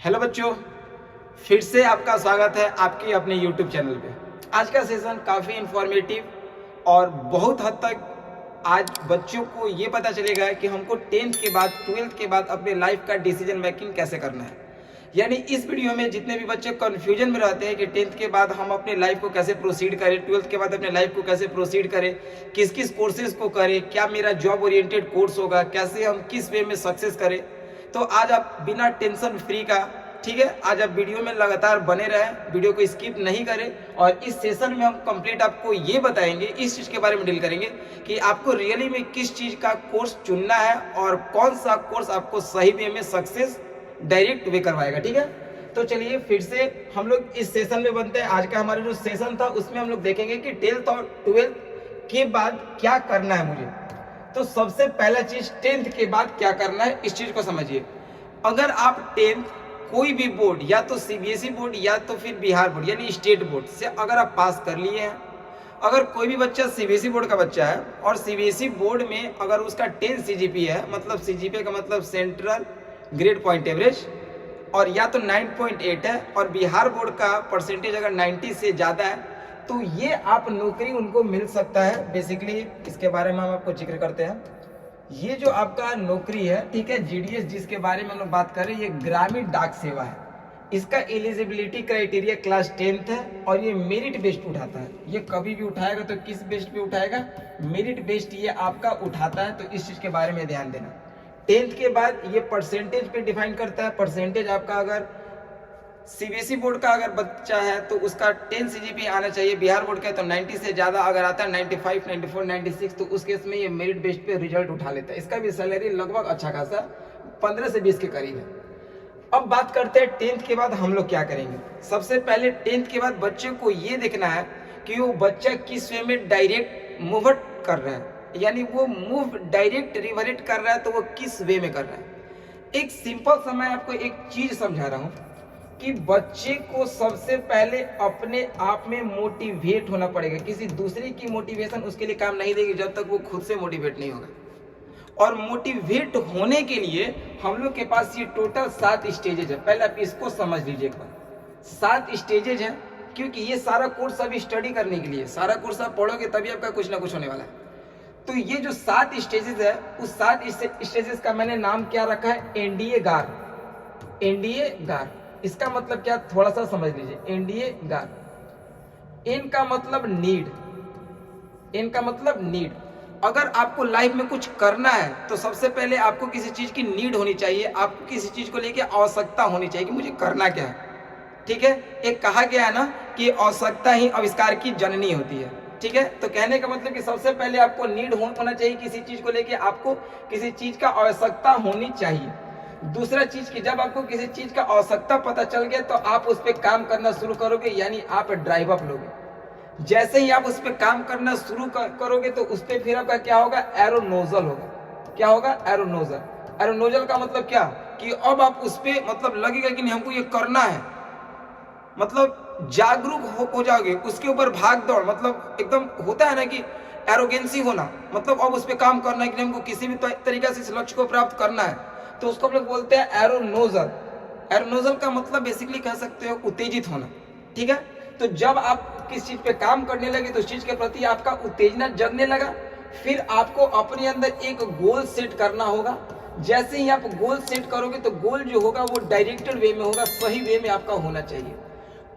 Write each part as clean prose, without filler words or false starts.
Hello बच्चों, फिर से आपका स्वागत है आपके अपने YouTube चैनल पे। आज का सेशन काफ़ी इंफॉर्मेटिव और बहुत हद तक आज बच्चों को ये पता चलेगा कि हमको 10th के बाद 12th के बाद अपने लाइफ का डिसीजन मेकिंग कैसे करना है। यानी इस वीडियो में जितने भी बच्चे कन्फ्यूजन में रहते हैं कि 10th के बाद हम अपने लाइफ को कैसे प्रोसीड करें, 12th के बाद अपने लाइफ को कैसे प्रोसीड करें, किस किस कोर्सेज को करें, क्या मेरा जॉब ओरिएंटेड कोर्स होगा, कैसे हम किस वे में सक्सेस करें, तो आज आप बिना टेंशन फ्री का, ठीक है, आज आप वीडियो में लगातार बने रहें, वीडियो को स्किप नहीं करें। और इस सेशन में हम कंप्लीट आपको ये बताएंगे, इस चीज़ के बारे में डील करेंगे कि आपको रियली में किस चीज़ का कोर्स चुनना है और कौन सा कोर्स आपको सही वे में सक्सेस डायरेक्ट वे करवाएगा। ठीक है, तो चलिए फिर से हम लोग इस सेशन में बनते हैं। आज का हमारा जो सेशन था उसमें हम लोग देखेंगे कि 10th और 12th के बाद क्या करना है मुझे। तो सबसे पहला चीज 10th के बाद क्या करना है, इस चीज को समझिए। अगर आप 10th कोई भी बोर्ड, या तो सीबीएसई बोर्ड या तो फिर बिहार बोर्ड यानी स्टेट बोर्ड से अगर आप पास कर लिए हैं, अगर कोई भी बच्चा सीबीएसई बोर्ड का बच्चा है और सीबीएसई बोर्ड में अगर उसका 10 सीजीपी है, मतलब सीजीपी का मतलब सेंट्रल ग्रेड पॉइंट एवरेज, और या तो 9.8 है, और बिहार बोर्ड का परसेंटेज अगर 90 से ज़्यादा है, तो ये आप नौकरी उनको मिल सकता है। बेसिकली इसके बारे में हम आपको जिक्र करते हैं। ये जो आपका नौकरी है, ठीक है, जीडीएस जिसके बारे में हम लोग बात कर रहे हैं, ये ग्रामीण डाक सेवा है। इसका एलिजिबिलिटी क्राइटेरिया क्लास 10th है और ये मेरिट बेस्ड उठाता है। ये कभी भी उठाएगा तो किस बेस्ड पे उठाएगा, मेरिट बेस्ड ये आपका उठाता है। तो इस चीज़ के बारे में ध्यान देना। 10th के बाद ये परसेंटेज पे डिफाइन करता है। परसेंटेज आपका अगर सीबीएसई बोर्ड का अगर बच्चा है तो उसका 10 सीजीपी आना चाहिए, बिहार बोर्ड का है तो 90 से ज़्यादा अगर आता है 95, 94, 96, तो उस केस में ये मेरिट बेस्ड पे रिजल्ट उठा लेता है। इसका भी सैलरी लगभग अच्छा खासा 15 से 20 के करीब है। अब बात करते हैं 10th के बाद हम लोग क्या करेंगे। सबसे पहले 10th के बाद बच्चे को ये देखना है कि वो बच्चा किस वे में डायरेक्ट मूव कर रहा है, यानी वो मूव डायरेक्ट रिवरेट कर रहा है तो वो किस वे में कर रहा है। एक सिंपल सा मैं आपको एक चीज समझा रहा हूँ कि बच्चे को सबसे पहले अपने आप में मोटिवेट होना पड़ेगा। किसी दूसरे की मोटिवेशन उसके लिए काम नहीं देगी जब तक वो खुद से मोटिवेट नहीं होगा। और मोटिवेट होने के लिए हम लोग के पास ये टोटल 7 स्टेजेज है। पहले आप इसको समझ लीजिए एक बार। 7 स्टेजेज है, क्योंकि ये सारा कोर्स अभी स्टडी करने के लिए, सारा कोर्स आप पढ़ोगे तभी आपका कुछ ना कुछ होने वाला है। तो ये जो 7 स्टेजेस है, उस 7 स्टेजेस का मैंने नाम क्या रखा है, एनडीए गार। एनडीए गार इसका मतलब क्या, थोड़ा सा समझ लीजिए। एनडीए गार, एन का मतलब नीड, एन का मतलब नीड। अगर आपको लाइफ में कुछ करना है तो सबसे पहले आपको किसी चीज की नीड होनी चाहिए, आपको किसी चीज को लेके आवश्यकता होनी चाहिए कि मुझे करना क्या है। ठीक है, एक कहा गया है ना कि आवश्यकता ही आविष्कार की जननी होती है। ठीक है, तो कहने का मतलब कि सबसे पहले आपको नीड होना चाहिए किसी चीज को लेके, आपको किसी चीज का आवश्यकता होनी चाहिए। दूसरा चीज कि जब आपको किसी चीज का आवश्यकता पता चल गया तो आप उस पर काम करना शुरू करोगे, यानी आप ड्राइव अप लोगे। जैसे ही आप उस पर काम करना शुरू करोगे तो उस पर फिर आपका क्या होगा, एरोनोजल होगा। क्या होगा, एरोनोजल। एरोनोजल का मतलब क्या कि अब आप उस पर मतलब लगेगा कि नहीं हमको ये करना है, मतलब जागरूक हो जाओगे, उसके ऊपर भाग दौड़, मतलब एकदम होता है ना कि एरोगेंसी होना, मतलब अब उस पर काम करना है कि हमको किसी भी तरीके से इस लक्ष्य को प्राप्त करना है, तो उसको हम लोग बोलते हैं एरोनोजल। एरोनोजल का मतलब बेसिकली कह सकते हो उत्तेजित होना। ठीक है, तो जब आप किस चीज पे काम करने लगे तो उस चीज के प्रति आपका उत्तेजना जगने लगा, फिर आपको अपने अंदर एक गोल सेट करना होगा। जैसे ही आप गोल सेट करोगे तो गोल जो होगा वो डायरेक्टेड वे में होगा, सही वे में आपका होना चाहिए।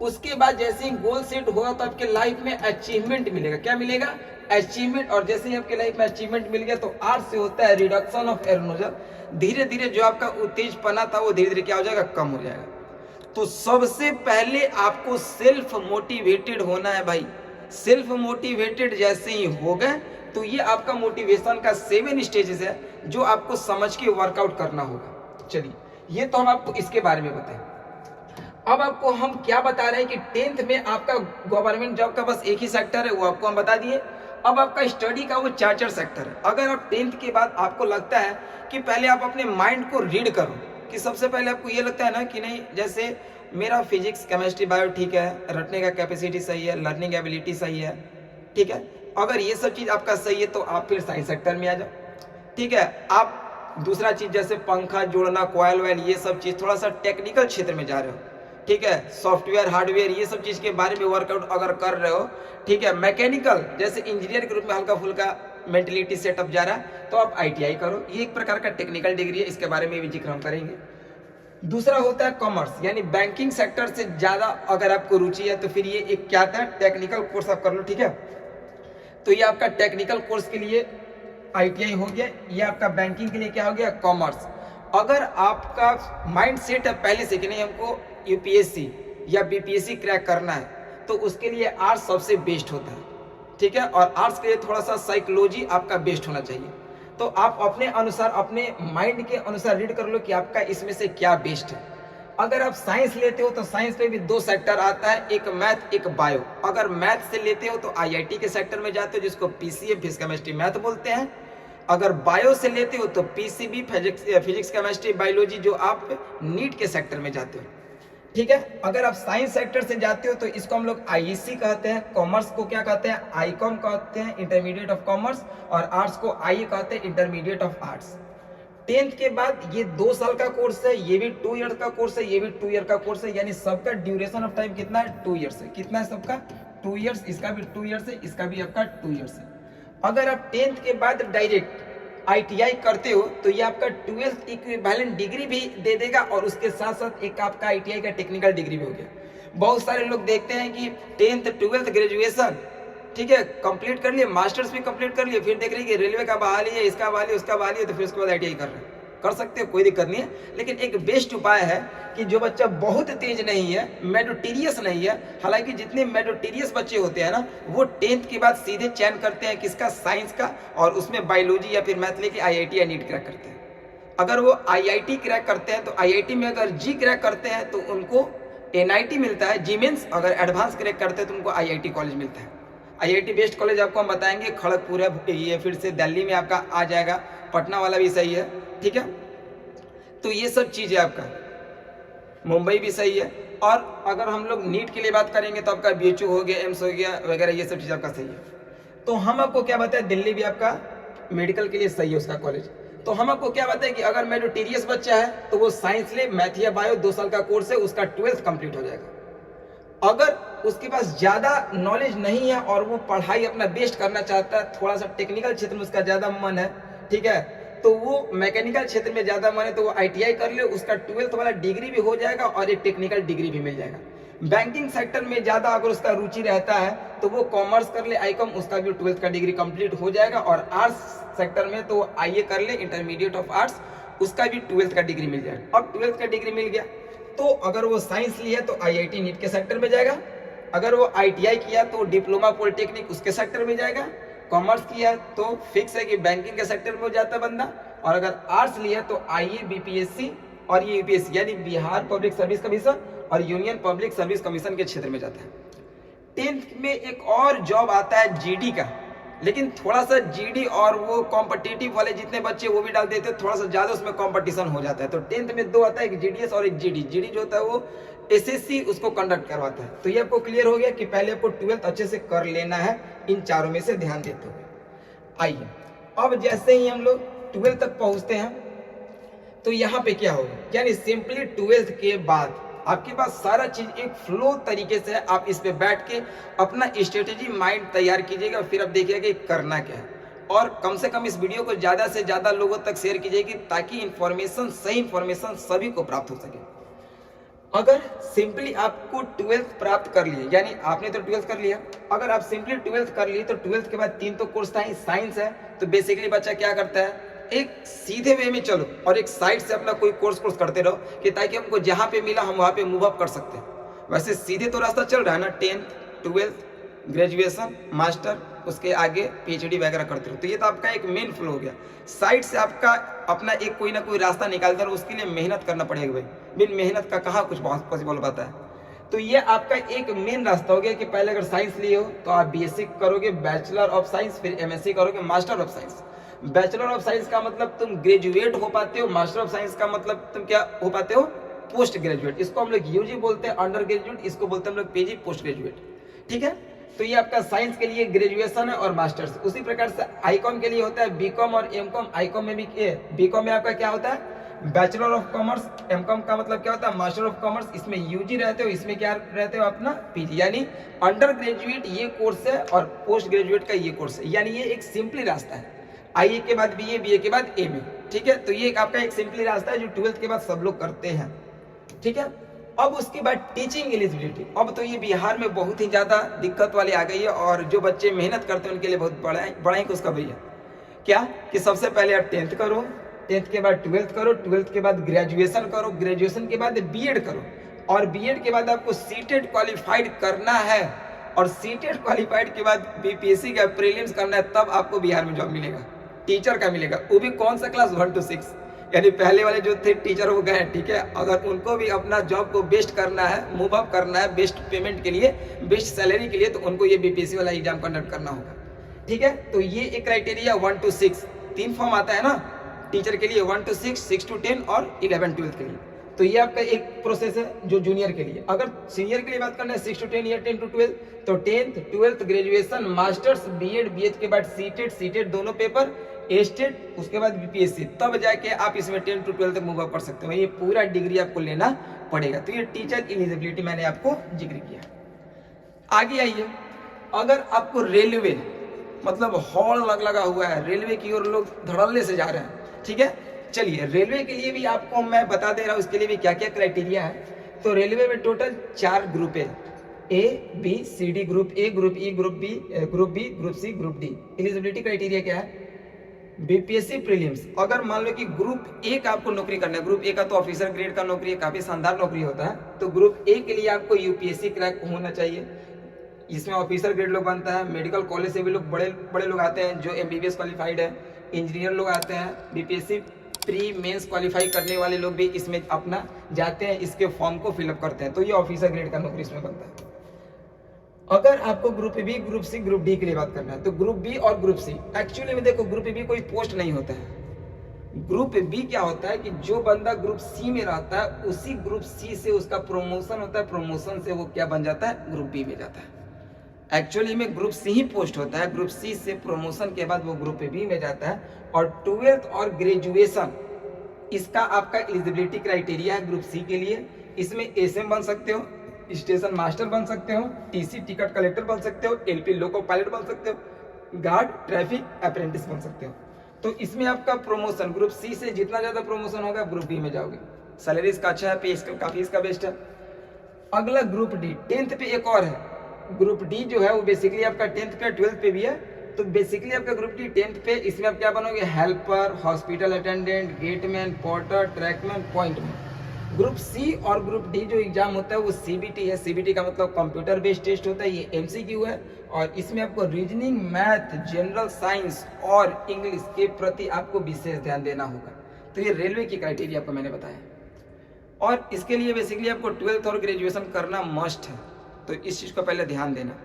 उसके बाद जैसे ही गोल सेट होगा तो आपके लाइफ में अचीवमेंट मिलेगा। क्या मिलेगा, अचीवमेंट। और जैसे ही आपके लाइफ में अचीवमेंट मिल गया तो आर से होता है रिडक्शन ऑफ एरोनोजल। धीरे धीरे जो आपका उत्तेजपना था वो धीरे धीरे क्या हो जाएगा, कम हो जाएगा। तो सबसे पहले आपको सेल्फ मोटिवेटेड होना है भाई। सेल्फ मोटिवेटेड जैसे ही हो गए तो ये आपका मोटिवेशन का 7 स्टेजेस है जो आपको समझ के वर्कआउट करना होगा। चलिए, ये तो हम आपको इसके बारे में बताएं। अब आपको हम क्या बता रहे हैं कि 10th में आपका गवर्नमेंट जॉब का बस एक ही सेक्टर है, वो आपको हम बता दिए। अब आपका स्टडी का वो 4 सेक्टर है। अगर आप 10th के बाद आपको लगता है कि पहले आप अपने माइंड को रीड करो, कि सबसे पहले आपको ये लगता है ना कि नहीं, जैसे मेरा फिजिक्स केमिस्ट्री बायो ठीक है, रटने का कैपेसिटी सही है, लर्निंग एबिलिटी सही है, ठीक है, अगर ये सब चीज़ आपका सही है तो आप फिर साइंस सेक्टर में आ जाओ। ठीक है, आप दूसरा चीज़ जैसे पंखा जोड़ना, कॉयल वॉयल, ये सब चीज़ थोड़ा सा टेक्निकल क्षेत्र में जा रहे हो, ठीक है, सॉफ्टवेयर हार्डवेयर ये सब चीज़ के बारे में वर्कआउट अगर कर रहे हो, ठीक है, मैकेनिकल जैसे इंजीनियर के रूप में हल्का फुल्का मेंटलिटी सेटअप जा रहा है, तो आप ITI करो। ये एक प्रकार का टेक्निकल डिग्री है, इसके बारे में भी जिक्र हम करेंगे। दूसरा होता है कॉमर्स, यानी बैंकिंग सेक्टर से ज़्यादा अगर आपको रुचि है तो फिर ये एक क्या आता है, टेक्निकल कोर्स आप कर लो, ठीक है। तो ये आपका टेक्निकल कोर्स के लिए ITI हो गया, ये आपका बैंकिंग के लिए क्या हो गया, कॉमर्स। अगर आपका माइंड सेट है पहले से कि नहीं हमको UPSC या BPSC क्रैक करना है, तो उसके लिए आर्ट्स सबसे बेस्ट होता है, ठीक है। और आर्ट्स के लिए थोड़ा सा साइकोलॉजी आपका बेस्ट होना चाहिए। तो आप अपने अनुसार, अपने माइंड के अनुसार रीड कर लो कि आपका इसमें से क्या बेस्ट है। अगर आप साइंस लेते हो तो साइंस में भी 2 सेक्टर आता है, एक मैथ एक बायो। अगर मैथ से लेते हो तो IIT के सेक्टर में जाते हो जिसको PCM फिजिक्स केमिस्ट्री मैथ बोलते हैं। अगर बायो से लेते हो तो PCB फिजिक्स केमिस्ट्री बायोलॉजी, जो आप नीट के सेक्टर में जाते हो, ठीक है। अगर आप साइंस सेक्टर से जाते हो तो इसको हम लोग IEC कहते हैं, कॉमर्स को क्या कहते हैं, ICOM कहते हैं, इंटरमीडिएट ऑफ कॉमर्स, और आर्ट्स को IE कहते हैं, इंटरमीडिएट ऑफ आर्ट्स। 10th के बाद ये 2 साल का कोर्स है, ये भी 2 ईयर का कोर्स है, ये भी 2 ईयर का कोर्स है, यानी सबका ड्यूरेशन ऑफ टाइम कितना है, 2 ईयर्स है। कितना है सबका, 2 ईयर्स, इसका भी 2 ईयर्स है, इसका भी आपका 2 ईयर्स है। अगर आप 10th के बाद डायरेक्ट ITI करते हो तो ये आपका 12th इक्विवेलेंट डिग्री भी दे देगा, और उसके साथ साथ एक आपका ITI का टेक्निकल डिग्री भी हो गया। बहुत सारे लोग देखते हैं कि 10th 12th ग्रेजुएशन, ठीक है, कंप्लीट कर लिए, मास्टर्स भी कंप्लीट कर लिए, फिर देख रहे हैं कि रेलवे का बहाली है, इसका बहाली है, उसका बहाली है, तो फिर उसके बाद ITI कर रहे हैं। कर सकते हो, कोई दिक्कत नहीं है, लेकिन एक बेस्ट उपाय है कि जो बच्चा बहुत तेज नहीं है, मेरिटोरियस नहीं है, हालांकि जितने मेरिटोरियस बच्चे होते हैं ना, वो 10th के बाद सीधे चयन करते हैं किसका, साइंस का, और उसमें बायोलॉजी या फिर मैथ लेके IIT या नीट क्रैक करते हैं। अगर वो IIT क्रैक करते हैं तो IIT में अगर G क्रैक करते हैं तो उनको NIT मिलता है, जी मीन्स अगर एडवांस क्रैक करते हैं तो उनको IIT कॉलेज मिलता है। IIT बेस्ट कॉलेज आपको हम बताएंगे, खड़गपुर है, ये फिर से दिल्ली में आपका आ जाएगा, पटना वाला भी सही है, ठीक है। तो ये सब चीज़ है आपका, मुंबई भी सही है। और अगर हम लोग नीट के लिए बात करेंगे तो आपका BHU हो गया, एम्स हो गया वगैरह, ये सब चीज़ आपका सही है। तो हम आपको क्या बताएं, दिल्ली भी आपका मेडिकल के लिए सही है उसका कॉलेज। तो हम आपको क्या बताएं कि अगर मेरिटोरियस बच्चा है तो वो साइंस ले, मैथ या बायो 2 साल का कोर्स है, उसका 12th कंप्लीट हो जाएगा। अगर उसके पास ज़्यादा नॉलेज नहीं है और वो पढ़ाई अपना बेस्ट करना चाहता है, थोड़ा सा टेक्निकल क्षेत्र में उसका ज़्यादा मन है, ठीक है, तो वो मैकेनिकल क्षेत्र में ज़्यादा मन है तो वो ITI कर ले, उसका 12th वाला डिग्री भी हो जाएगा और एक टेक्निकल डिग्री भी मिल जाएगा। बैंकिंग सेक्टर में ज़्यादा अगर उसका रुचि रहता है तो वो कॉमर्स कर ले, ICOM, उसका भी 12th का डिग्री कंप्लीट हो जाएगा। और आर्ट्स सेक्टर में तो IE कर ले, इंटरमीडिएट ऑफ आर्ट्स, उसका भी 12th का डिग्री मिल जाएगा। अब 12th का डिग्री मिल गया तो अगर वो साइंस लिया तो IIT नीट के सेक्टर में जाएगा, अगर वो ITI किया तो डिप्लोमा पॉलिटेक्निक उसके सेक्टर में जाएगा, कॉमर्स किया तो फिक्स है कि बैंकिंग के सेक्टर में हो जाता है बंदा, और अगर आर्ट्स लिया तो IE, BPSC और ये UPSC यानी बिहार पब्लिक सर्विस कमीशन और यूनियन पब्लिक सर्विस कमीशन के क्षेत्र में जाता है। 10th में एक और जॉब आता है GD का, लेकिन थोड़ा सा GD और वो कॉम्पिटिटिव वाले जितने बच्चे वो भी डाल देते हैं, थोड़ा सा ज़्यादा उसमें कंपटीशन हो जाता है। तो 10th में 2 आता है, एक GDS और एक GD। GD जो होता है वो SSC उसको कंडक्ट करवाता है। तो ये आपको क्लियर हो गया कि पहले आपको 12th अच्छे से कर लेना है, इन चारों में से ध्यान देते हुए। आइए अब जैसे ही हम लोग 12th तक पहुंचते हैं तो यहाँ पे क्या होगा, यानी सिंपली 12th के बाद आपके पास सारा चीज एक फ्लो तरीके से है, आप इस पे बैठ के अपना स्ट्रेटेजी माइंड तैयार कीजिएगा, फिर आप देखिएगा कि करना क्या है। और कम से कम इस वीडियो को ज़्यादा से ज़्यादा लोगों तक शेयर कीजिएगा ताकि इन्फॉर्मेशन, सही इन्फॉर्मेशन सभी को प्राप्त हो सके। अगर सिंपली आपको 12th प्राप्त कर लिए, यानी आपने तो 12th कर लिया, अगर आप सिंपली 12th कर लिए तो 12th के बाद 3 तो कोर्स था ही, साइंस है, तो बेसिकली बच्चा क्या करता है, एक सीधे वे में चलो और एक साइड से अपना कोई कोर्स करते रहो कि ताकि हमको जहाँ पे मिला हम वहाँ पे मूव अप कर सकते हैं। वैसे सीधे तो रास्ता चल रहा है ना, 10th 12th ग्रेजुएशन मास्टर, उसके आगे PhD वगैरह करते रहो, तो ये तो आपका एक मेन फ्लो हो गया। साइड से आपका अपना एक कोई ना कोई रास्ता निकालते रहो, उसके लिए मेहनत करना पड़ेगा भाई, बिन मेहनत का कहाँ कुछ पॉसिबल होता है। तो ये आपका एक मेन रास्ता हो गया कि पहले अगर साइंस लिए हो तो आप BSc करोगे, बैचलर ऑफ साइंस, फिर MSc करोगे, master of science. Bachelor of science का मतलब तुम ग्रेजुएट हो पाते हो, मास्टर ऑफ साइंस का मतलब तुम क्या हो पाते हो, पोस्ट ग्रेजुएट। इसको हम लोग UG बोलते हैं, अंडर ग्रेजुएट, इसको बोलते हैं हम लोग PG पोस्ट ग्रेजुएट, ठीक है। तो ये आपका साइंस के लिए ग्रेजुएशन है और मास्टर्स। उसी प्रकार से आईकॉम के लिए होता है बीकॉम और एमकॉम। आईकॉम में भी बीकॉम में आपका क्या होता है, बैचलर ऑफ कॉमर्स। एमकॉम का मतलब क्या होता है, मास्टर ऑफ कॉमर्स। इसमें यूजी रहते हो, इसमें क्या रहते हो अपना पीजी, यानी अंडर ग्रेजुएट ये कोर्स है और पोस्ट ग्रेजुएट का ये कोर्स है, यानी ये एक सिंपली रास्ता है। आईए के बाद बीए, बीए के बाद एमए, ठीक है। तो ये आपका एक सिंपली रास्ता है जो 12th के बाद सब लोग करते हैं, ठीक है। अब उसके बाद टीचिंग एलिजिबिलिटी। अब तो ये बिहार में बहुत ही ज़्यादा दिक्कत वाली आ गई है और जो बच्चे मेहनत करते हैं उनके लिए बहुत बड़ा ही खुशखबरी है। क्या कि सबसे पहले आप 10th करो, 10th के बाद 12th करो, 12th के बाद ग्रेजुएशन करो, ग्रेजुएशन के बाद बीएड करो और बीएड के बाद आपको सीटेट क्वालिफाइड करना है और सीटेट क्वालिफाइड के बाद बीपीएससी का प्रीलिम्स करना है, तब आपको बिहार में जॉब मिलेगा, टीचर का मिलेगा। वो भी कौन सा क्लास 1 to 6, यानी पहले वाले जो थे टीचर हो गए, ठीक है। अगर उनको भी अपना जॉब को बेस्ट करना है, मूव अप करना है बेस्ट पेमेंट के लिए, बेस्ट सैलरी के लिए, तो उनको ये बीपीएससी वाला एग्जाम कंडक्ट करना होगा, ठीक है। तो ये एक क्राइटेरिया 1 to 6, 3 फॉर्म आता है ना टीचर के लिए, 1 to 6, 6 to 10 और 11 12 के लिए। तो ये आपका एक प्रोसेस है जो जूनियर के लिए। अगर सीनियर के लिए बात करना है 6 to 10 या 10 to 12, तो 10th 12th graduation masters BEd, BEd के बाद सीटेट, सीटेट दोनों पेपर, एस्टेट, उसके बाद बीपीएससी, तब जाके आप इसमें 10 to 12 तक मूव अप कर सकते हो। ये पूरा डिग्री आपको लेना पड़ेगा। तो ये टीचर एलिजिबिलिटी मैंने आपको जिक्र किया। आगे आइए, अगर आपको रेलवे मतलब हॉर्न लगा हुआ है, रेलवे की ओर लोग धड़ल्ले से जा रहे हैं, ठीक है। चलिए रेलवे के लिए भी आपको मैं बता दे रहा हूँ उसके लिए भी क्या क्या क्राइटेरिया है। तो रेलवे में टोटल 4 ग्रुप है, A B C D group, A group, E group, B group C, group D. Eligibility criteria क्या है, बीपीएससी प्रीलिम्स। अगर मान लो कि ग्रुप ए का आपको नौकरी करना है, ग्रुप ए का तो ऑफिसर ग्रेड का नौकरी है, काफी शानदार नौकरी होता है, तो ग्रुप ए के लिए आपको यूपीएससी क्रैक होना चाहिए। इसमें ऑफिसर ग्रेड लोग बनता है, मेडिकल कॉलेज से भी लोग बड़े लोग आते हैं जो एमबीबीएस क्वालिफाइड है, इंजीनियर लोग आते हैं, बीपीएससी प्री मेंस क्वालिफाई करने वाले लोग भी इसमें अपना जाते हैं, इसके फॉर्म को फिलअप करते हैं। तो ये ऑफिसर ग्रेड का नौकरी इसमें बनता है। अगर आपको group B, group C, group D के लिए बात करना है, तो ग्रुप बी और ग्रुप सी, एक्चुअली में देखो ग्रुप बी कोई पोस्ट नहीं होता है। ग्रुप बी क्या होता है कि जो बंदा ग्रुप सी में रहता है उसी ग्रुप सी से उसका प्रमोशन होता है, प्रमोशन से वो क्या बन जाता है, ग्रुप बी में जाता है। एक्चुअली में ग्रुप सी ही पोस्ट होता है, ग्रुप सी से प्रमोशन के बाद वो ग्रुप बी में जाता है। और 12th और ग्रेजुएशन इसका आपका एलिजिबिलिटी क्राइटेरिया है ग्रुप सी के लिए। इसमें एसएम बन सकते हो, स्टेशन मास्टर बन सकते हो, टीसी टिकट कलेक्टर बन सकते हो, एलपी लोको पायलट बन सकते हो, गार्ड, ट्रैफिक अप्रेंटिस बन सकते हो। तो इसमें आपका प्रमोशन ग्रुप सी से जितना ज्यादा प्रमोशन होगा ग्रुप बी में जाओगे। सैलरी इसका अच्छा है, पे काफी इसका बेस्ट है। अगला ग्रुप डी, 10th पे एक और है ग्रुप डी जो है वो बेसिकली आपका 10th पे 12th पे भी है। तो बेसिकली आपका ग्रुप डी 10th पे, इसमें आप क्या बनोगे, helper, hospital attendant, gateman, porter, trackman, pointman. Group C और ग्रुप डी जो एग्जाम होता है वो सीबीटी है। सीबीटी का मतलब कंप्यूटर बेस्ड टेस्ट होता है, ये एमसीक्यू है और इसमें आपको रीजनिंग, मैथ, जनरल साइंस और इंग्लिश के प्रति आपको विशेष ध्यान देना होगा। तो ये रेलवे की क्राइटेरिया आपको मैंने बताया और इसके लिए बेसिकली आपको 12th और ग्रेजुएशन करना मस्ट है। तो इस चीज को पहले ध्यान देना।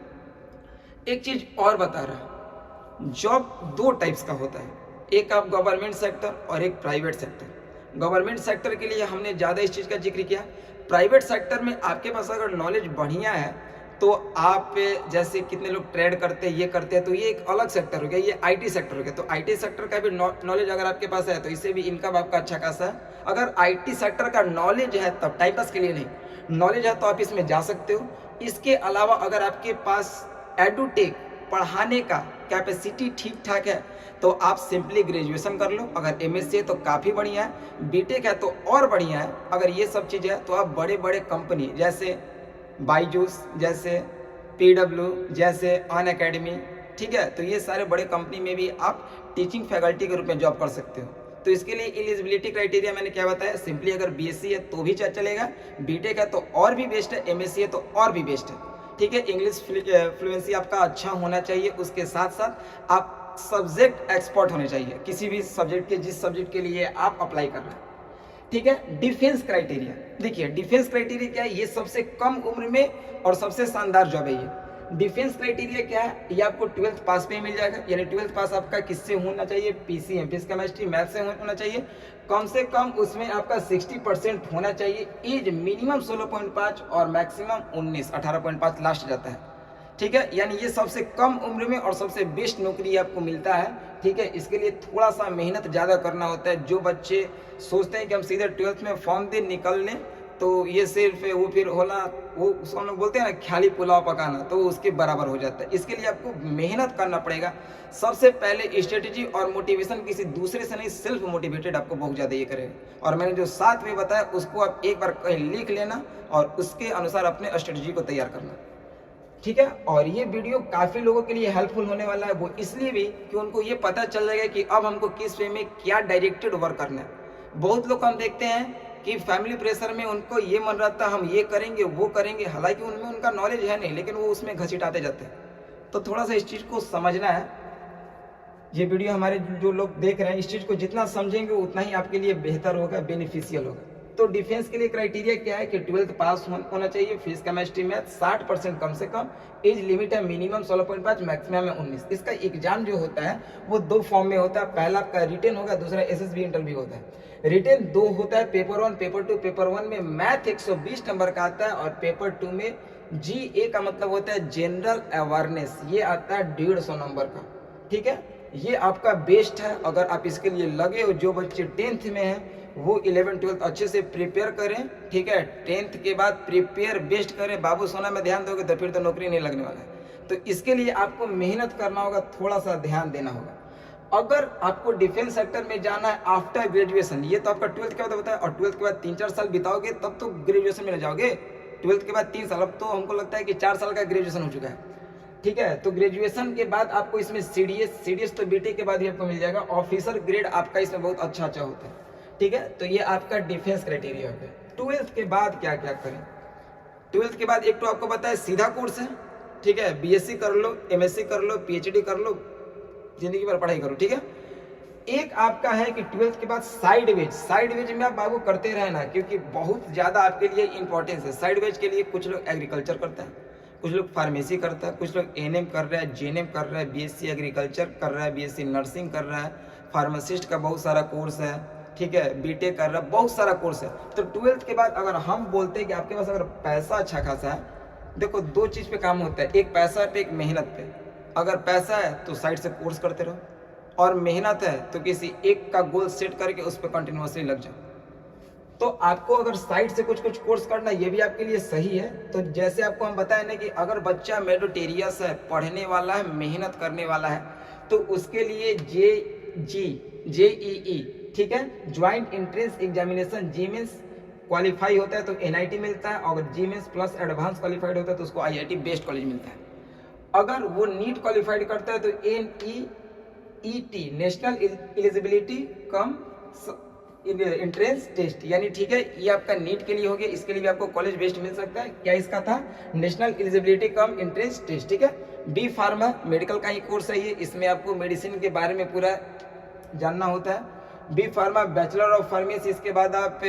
एक चीज और बता रहा, जॉब 2 टाइप्स का होता है, एक आप गवर्नमेंट सेक्टर और एक प्राइवेट सेक्टर। गवर्नमेंट सेक्टर के लिए हमने ज़्यादा इस चीज़ का जिक्र किया। प्राइवेट सेक्टर में आपके पास अगर नॉलेज बढ़िया है तो आप जैसे कितने लोग ट्रेड करते हैं, ये करते हैं, तो ये एक अलग सेक्टर हो गया, ये आईटी सेक्टर हो गया। तो आईटी सेक्टर का भी नॉलेज अगर आपके पास है तो इससे भी इनकम आपका अच्छा खासा है। अगर आईटी सेक्टर का नॉलेज है तब, टाइम पास के लिए नहीं, नॉलेज है तो आप इसमें जा सकते हो। इसके अलावा अगर आपके पास एडुटेक पढ़ाने का कैपेसिटी ठीक ठाक है तो आप सिंपली ग्रेजुएशन कर लो। अगर एमएससी है तो काफ़ी बढ़िया है, बीटेक है तो और बढ़िया है। अगर ये सब चीज़ है तो आप बड़े बड़े कंपनी जैसे बाईजूस, जैसे पीडब्ल्यू, जैसे अनअकैडमी, ठीक है, तो ये सारे बड़े कंपनी में भी आप टीचिंग फैकल्टी के रूप में जॉब कर सकते हो। तो इसके लिए एलिजिबिलिटी क्राइटेरिया मैंने क्या बताया, सिंपली अगर बीएससी है तो भी चलेगा, बीटेक है तो और भी बेस्ट है, एमएससी है तो और भी बेस्ट है, ठीक है। इंग्लिश फ्लुएंसी आपका अच्छा होना चाहिए, उसके साथ साथ आप सब्जेक्ट एक्सपर्ट होने चाहिए किसी भी सब्जेक्ट के, जिस सब्जेक्ट के लिए आप अप्लाई कर रहे हैं, ठीक है। डिफेंस क्राइटेरिया, देखिए डिफेंस क्राइटेरिया क्या है, ये सबसे कम उम्र में और सबसे शानदार जॉब है ये। डिफेंस क्राइटेरिया क्या है, ये आपको 12th पास पे मिल जाएगा, यानी 12th पास आपका किससे होना चाहिए, पीसीएम, फिजिक्स केमिस्ट्री मैथ से होना चाहिए। कम से कम उसमें आपका 60% होना चाहिए। एज मिनिमम 16.5 और मैक्सिमम 18.5 लास्ट जाता है, ठीक है, यानी ये सबसे कम उम्र में और सबसे बेस्ट नौकरी आपको मिलता है। ठीक है, इसके लिए थोड़ा सा मेहनत ज़्यादा करना होता है। जो बच्चे सोचते हैं कि हम सीधे 12th में फॉर्म दे निकल लें, तो ये सिर्फ वो फिर होला, वो उसको हम लोग बोलते हैं ना ख्याली पुलाव पकाना, तो उसके बराबर हो जाता है। इसके लिए आपको मेहनत करना पड़ेगा। सबसे पहले स्ट्रेटेजी और मोटिवेशन किसी दूसरे से नहीं, सेल्फ मोटिवेटेड आपको बहुत ज़्यादा ये करेगा। और मैंने जो 7 वे बताया उसको आप एक बार कहीं लिख लेना और उसके अनुसार अपने स्ट्रेटेजी को तैयार करना। ठीक है, और ये वीडियो काफ़ी लोगों के लिए हेल्पफुल होने वाला है, वो इसलिए भी कि उनको ये पता चल जाएगा कि अब हमको किस वे में क्या डायरेक्टेड वर्क करना है। बहुत लोग हम देखते हैं कि फैमिली प्रेशर में उनको ये मन रहता है हम ये करेंगे वो करेंगे, हालांकि उनमें उनका नॉलेज है नहीं, लेकिन वो उसमें घसीटाते जाते हैं। तो थोड़ा सा इस चीज़ को समझना है। ये वीडियो हमारे जो लोग देख रहे हैं, इस चीज़ को जितना समझेंगे उतना ही आपके लिए बेहतर होगा, बेनिफिशियल होगा। तो डिफेंस के लिए क्राइटेरिया क्या है कि 12th पास होना चाहिए, फिजिक्स केमिस्ट्री मैथ 60% कम से कम, एज लिमिट है मिनिमम 16.5, मैक्सिमम है 19। इसका एग्जाम जो होता है वो 2 फॉर्म में होता है, पहला आपका रिटन होगा, दूसरा SSB इंटरव्यू होता है। रिटन 2 होता है, पेपर 1 पेपर 2। पेपर 1 में मैथ 120 नंबर का आता है और पेपर 2 में GA का मतलब होता है जनरल अवेयरनेस, ये आता है 150 नंबर का। ठीक है, ये आपका बेस्ट है अगर आप इसके लिए लगे हो। जो बच्चे 10th में हैं वो 11 12 अच्छे से प्रिपेयर करें। ठीक है, 10th के बाद प्रिपेयर बेस्ट करें। बाबू सोना में ध्यान दोगे तो फिर तो नौकरी नहीं लगने वाला है। तो इसके लिए आपको मेहनत करना होगा, थोड़ा सा ध्यान देना होगा। अगर आपको डिफेंस सेक्टर में जाना है आफ्टर ग्रेजुएशन, ये तो आपका 12th के बाद होता है, और 12th के बाद 3-4 साल बिताओगे तब तो ग्रेजुएशन में जाओगे। 12th के बाद 3 साल, अब तो हमको लगता है कि 4 साल का ग्रेजुएशन हो चुका है। ठीक है, तो ग्रेजुएशन के बाद आपको इसमें CDS तो BTech के बाद ही आपको मिल जाएगा। ऑफिसर ग्रेड आपका इसमें बहुत अच्छा होता है। ठीक है, तो ये आपका डिफेंस क्राइटेरिया है। 12th के बाद क्या क्या करें? 12th के बाद एक तो आपको पता है सीधा कोर्स है। ठीक है, BSc कर लो, MSc कर लो, PhD कर लो, जिंदगी भर पढ़ाई करो। ठीक है, एक आपका है कि 12th के बाद साइड वेज में आप बाबू करते रहे ना, क्योंकि बहुत ज़्यादा आपके लिए इंपॉर्टेंस है। साइड वेज के लिए कुछ लोग एग्रीकल्चर करते हैं, कुछ लोग फार्मेसी करता है, कुछ लोग ANM कर रहा है, JNM कर रहा है, BSc एग्रीकल्चर कर रहा है, BSc नर्सिंग कर रहा है, फार्मासिस्ट का बहुत सारा कोर्स है। ठीक है, BTech कर रहा है, बहुत सारा कोर्स है। तो 12th के बाद अगर हम बोलते हैं कि आपके पास अगर पैसा अच्छा खासा है, देखो 2 चीज़ पे काम होता है, एक पैसा पे, एक मेहनत पे। अगर पैसा है तो साइड से कोर्स करते रहो, और मेहनत है तो किसी एक का गोल सेट करके उस पर कंटिन्यूसली लग जाओ। तो आपको अगर साइड से कुछ कोर्स करना, ये भी आपके लिए सही है। तो जैसे आपको हम बताए ना कि अगर बच्चा मेरिटोरियस है, पढ़ने वाला है, मेहनत करने वाला है, तो उसके लिए JEE, ठीक है, ज्वाइंट एंट्रेंस एग्जामिनेशन, जी मीन्स क्वालिफाई होता है तो NIT मिलता है, और जी मीन्स प्लस एडवांस क्वालिफाइड होता है तो उसको IIT बेस्ट कॉलेज मिलता है। अगर वो नीट क्वालिफाइड करता है तो NEET, national eligibility cum entrance test, यानी ठीक है, ये आपका नीट के लिए हो गया। इसके लिए भी आपको कॉलेज बेस्ट मिल सकता है। क्या इसका था? National eligibility cum entrance test. ठीक है, B फार्मा मेडिकल का ही कोर्स है ये, इसमें आपको मेडिसिन के बारे में पूरा जानना होता है। B pharma bachelor of pharmacy, इसके बाद आप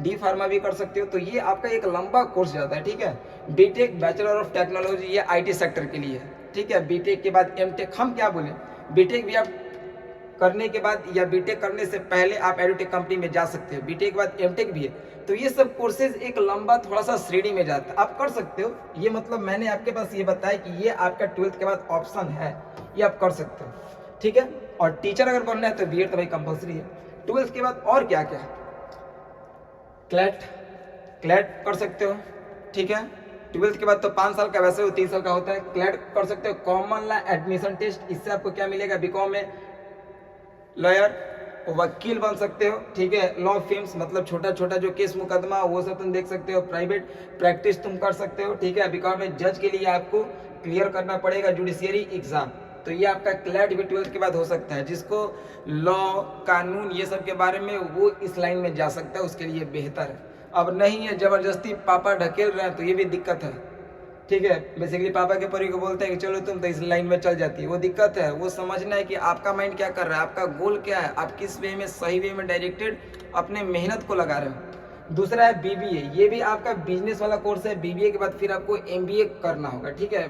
D फार्मा भी कर सकते हो। तो ये आपका एक लंबा कोर्स जाता है। ठीक है, BTech बैचलर ऑफ टेक्नोलॉजी, ये IT सेक्टर के लिए है। ठीक है, BTech के बाद MTech, हम क्या बोले, BTech भी आप करने के बाद या BTech करने से पहले आप एडुटेक कंपनी में जा सकते हो। BTech के बाद MTech भी है। तो ये सब कोर्सेज एक लंबा थोड़ा सा श्रेणी में जाता है, आप कर सकते हो। ये मतलब मैंने आपके पास ये बताया कि ये आपका 12th के बाद ऑप्शन है, ये आप कर सकते हो। ठीक है, और टीचर अगर बनना है तो B.Ed तो भाई कंपलसरी है। 12th के बाद और क्या क्या, क्लैट कर सकते हो। ठीक है, 12th के बाद तो 5 साल का, वैसे वो 3 साल का होता है। क्लैट कर सकते हो। कॉमन लॉ एडमिशन टेस्ट, इससे आपको क्या मिलेगा, BCom में लॉयर, वकील बन सकते हो। ठीक है, लॉ फिल्म्स मतलब छोटा छोटा जो केस मुकदमा वो सब तुम देख सकते हो। प्राइवेट प्रैक्टिस तुम कर सकते हो। ठीक है, BCom में जज के लिए आपको क्लियर करना पड़ेगा जुडिशियरी एग्जाम। तो ये आपका क्लैट भी 12th के बाद हो सकता है। जिसको लॉ, कानून ये सब के बारे में, वो इस लाइन में जा सकता है, उसके लिए बेहतर है। अब नहीं है, जबरदस्ती पापा ढकेल रहे हैं तो ये भी दिक्कत है। ठीक है, बेसिकली पापा के परी को बोलते हैं कि चलो तुम तो इस लाइन में चल जाती है, वो दिक्कत है। वो समझना है कि आपका माइंड क्या कर रहा है, आपका गोल क्या है, आप किस वे में, सही वे में डायरेक्टेड अपने मेहनत को लगा रहे हो। दूसरा है BBA, ये भी आपका बिजनेस वाला कोर्स है। BBA के बाद फिर आपको MBA करना होगा। ठीक है,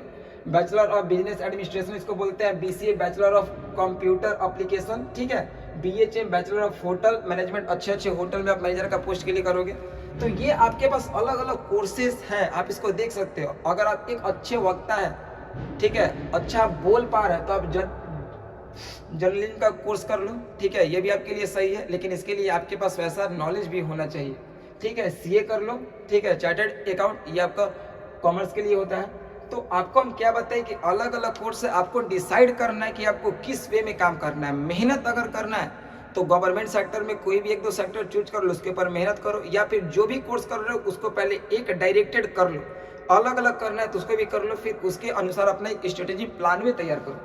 बैचलर ऑफ बिजनेस एडमिनिस्ट्रेशन इसको बोलते हैं। BCA bachelor of computer application. ठीक है, BHM bachelor of hotel management, अच्छे होटल में आप मैनेजर का पोस्ट के लिए करोगे। तो ये आपके पास अलग अलग कोर्सेज हैं, आप इसको देख सकते हो। अगर आप एक अच्छे वक्ता है ठीक है, अच्छा बोल पा रहा है तो आप जर्नलिज्म का कोर्स कर लो, ठीक है, ये भी आपके लिए सही है, लेकिन इसके लिए आपके पास वैसा नॉलेज भी होना चाहिए, ठीक है। सीए कर लो, ठीक है, चार्टर्ड अकाउंट, ये आपका कॉमर्स के लिए होता है। तो आपको हम क्या बताएं कि अलग अलग कोर्स से आपको डिसाइड करना है कि आपको किस वे में काम करना है। मेहनत अगर करना है तो गवर्नमेंट सेक्टर में कोई भी 1-2 सेक्टर चूज कर लो, उसके ऊपर मेहनत करो, या फिर जो भी कोर्स कर रहे हो उसको पहले एक डायरेक्टेड कर लो। अलग अलग करना है तो उसको भी कर लो, फिर उसके अनुसार अपना एक स्ट्रेटेजी प्लान भी तैयार करो।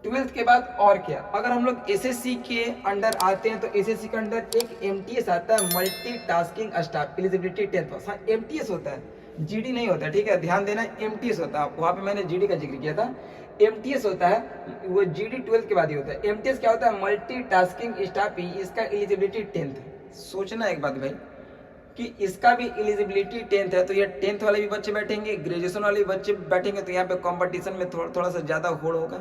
12th के बाद और क्या, अगर हम लोग एसएससी के अंडर आते हैं तो एसएससी के अंडर एक एमटीएस आता है, मल्टीटास्किंग स्टाफ एलिजिबिलिटी 10th पास। हाँ, एमटीएस होता है, जीडी नहीं होता, ठीक है, ध्यान देना, एमटीएस होता है। वहाँ पे मैंने जीडी का जिक्र किया था, एमटीएस होता है, वो जीडी 12th के बाद ही होता है। एमटीएस क्या होता है? मल्टीटास्किंग स्टाफ, इसका एलिजिबिलिटी 10th है। सोचना एक बात भाई कि इसका भी एलिजिबिलिटी 10th है, तो ये 10th वाले भी बच्चे बैठेंगे, ग्रेजुएशन वाले भी बच्चे बैठेंगे, तो यहाँ पे कंपटीशन में थोड़ा सा ज़्यादा होड़ होगा,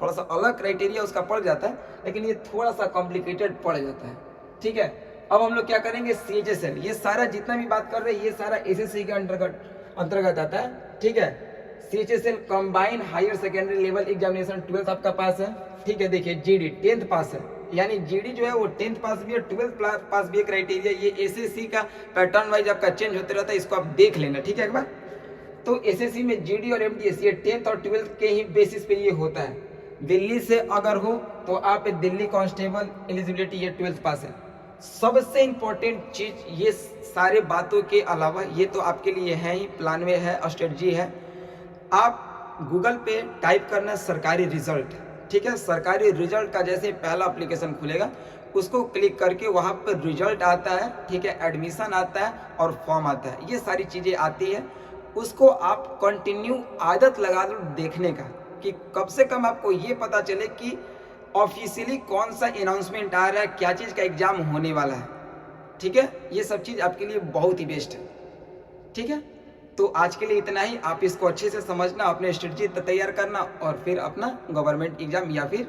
थोड़ा सा अलग क्राइटेरिया उसका पड़ जाता है, लेकिन ये थोड़ा सा कॉम्प्लिकेटेड पड़ जाता है, ठीक है। अब हम लोग क्या करेंगे, सीएचएसएल, ये सारा जितना भी बात कर रहे हैं ये सारा एसएससी के अंतर्गत आता है, ठीक है। CHSL combine higher secondary level examination 12th आपका पास है, ठीक है। देखिए जीडी 10th पास है, यानी जीडी जो है वो 10th पास भी है, 12th पास भी है क्राइटेरिया। ये एसएससी का पैटर्न वाइज आपका चेंज होते रहता है, इसको आप देख लेना, ठीक है एक बार। तो एसएससी में जीडी और एमटीएस ये 10th और 12th के ही बेसिस पे ये होता है। दिल्ली से अगर हो तो आप दिल्ली कांस्टेबल एलिजिबिलिटी ये 12th पास है। सबसे इंपॉर्टेंट चीज ये सारे बातों के अलावा, ये तो आपके लिए है ही, प्लान में है, स्ट्रेटजी है। आप गूगल पे टाइप करना सरकारी रिजल्ट, ठीक है। सरकारी रिजल्ट का जैसे पहला एप्लीकेशन खुलेगा उसको क्लिक करके वहाँ पर रिजल्ट आता है, ठीक है, एडमिशन आता है और फॉर्म आता है, ये सारी चीज़ें आती है। उसको आप कंटिन्यू आदत लगा लो देखने का, कि कम से कम आपको ये पता चले कि ऑफिशियली कौन सा अनाउंसमेंट आ रहा है, क्या चीज़ का एग्जाम होने वाला है, ठीक है। ये सब चीज़ आपके लिए बहुत ही बेस्ट है, ठीक है। तो आज के लिए इतना ही, आप इसको अच्छे से समझना, अपने स्ट्रेटजी तैयार करना और फिर अपना गवर्नमेंट एग्जाम या फिर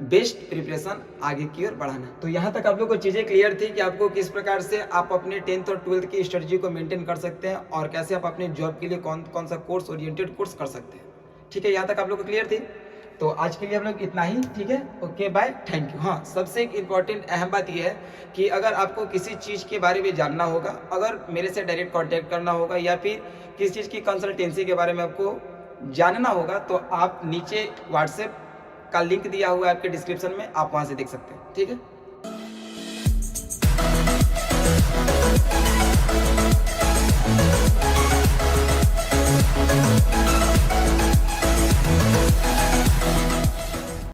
बेस्ट प्रिपरेशन आगे की ओर बढ़ाना। तो यहाँ तक आप लोग को चीज़ें क्लियर थी कि आपको किस प्रकार से आप अपने 10th और 12th की स्ट्रेटजी को मेंटेन कर सकते हैं और कैसे आप अपने जॉब के लिए कौन सा कोर्स ओरिएंटेड कोर्स कर सकते हैं, ठीक है। यहाँ तक आप लोग को क्लियर थी। तो आज के लिए हम लोग इतना ही, ठीक है, ओके बाय, थैंक यू। हाँ, सबसे एक इम्पॉर्टेंट अहम बात यह है कि अगर आपको किसी चीज़ के बारे में जानना होगा, अगर मेरे से डायरेक्ट कांटेक्ट करना होगा या फिर किसी चीज़ की कंसल्टेंसी के बारे में आपको जानना होगा, तो आप नीचे व्हाट्सएप का लिंक दिया हुआ है आपके डिस्क्रिप्शन में, आप वहाँ से देख सकते हैं, ठीक है।